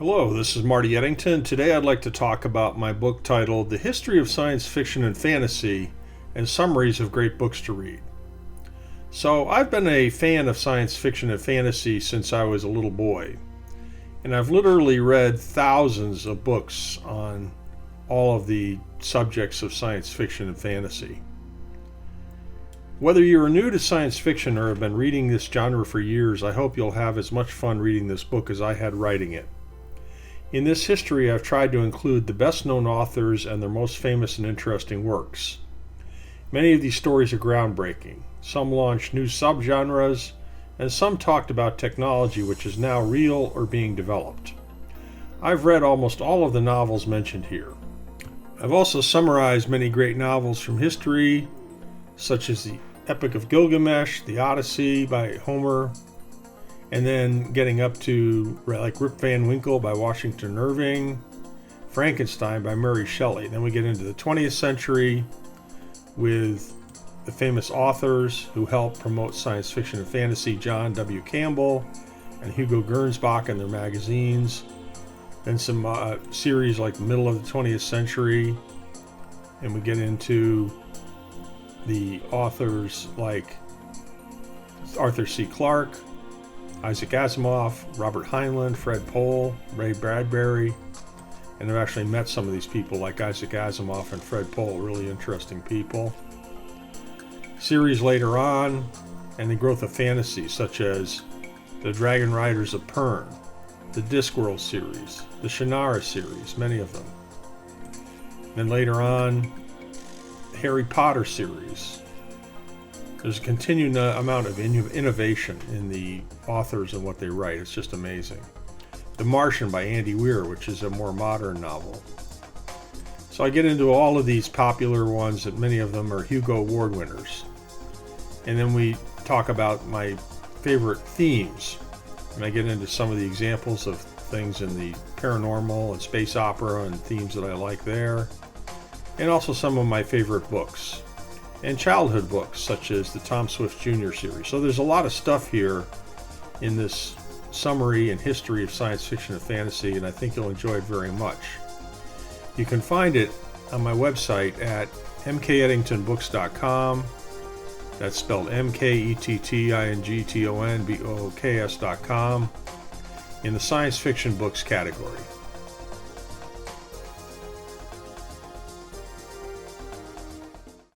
Hello, this is Marty Eddington. Today I'd like to talk about my book titled The History of Science Fiction and Fantasy and Summaries of Great Books to Read. So I've been a fan of science fiction and fantasy since I was a little boy, and I've literally read thousands of books on all of the subjects of science fiction and fantasy. Whether you are new to science fiction or have been reading this genre for years, I hope you'll have as much fun reading this book as I had writing it. In this history, I've tried to include the best-known authors and their most famous and interesting works. Many of these stories are groundbreaking. Some launched new subgenres, and some talked about technology which is now real or being developed. I've read almost all of the novels mentioned here. I've also summarized many great novels from history, such as the Epic of Gilgamesh, the Odyssey by Homer, and then getting up to like Rip Van Winkle by Washington Irving, Frankenstein by Mary Shelley. Then we get into the 20th century with the famous authors who helped promote science fiction and fantasy, John W. Campbell and Hugo Gernsback and their magazines. Then some series like the middle of the 20th century, and we get into the authors like Arthur C. Clarke, Isaac Asimov, Robert Heinlein, Fred Pohl, Ray Bradbury, and I've actually met some of these people like Isaac Asimov and Fred Pohl, really interesting people. Series later on, and the growth of fantasy such as the Dragon Riders of Pern, the Discworld series, the Shannara series, many of them. Then later on, the Harry Potter series. There's a continued amount of innovation in the authors and what they write. It's just amazing. The Martian by Andy Weir, which is a more modern novel. So I get into all of these popular ones, that many of them are Hugo Award winners. And then we talk about my favorite themes. And I get into some of the examples of things in the paranormal and space opera and themes that I like there. And also some of my favorite books. And childhood books such as the Tom Swift Jr. series. So there's a lot of stuff here in this summary and history of science fiction and fantasy, and I think you'll enjoy it very much. You can find it on my website at mkettingtonbooks.com. That's spelled mkettingtonbooks.com in the science fiction books category.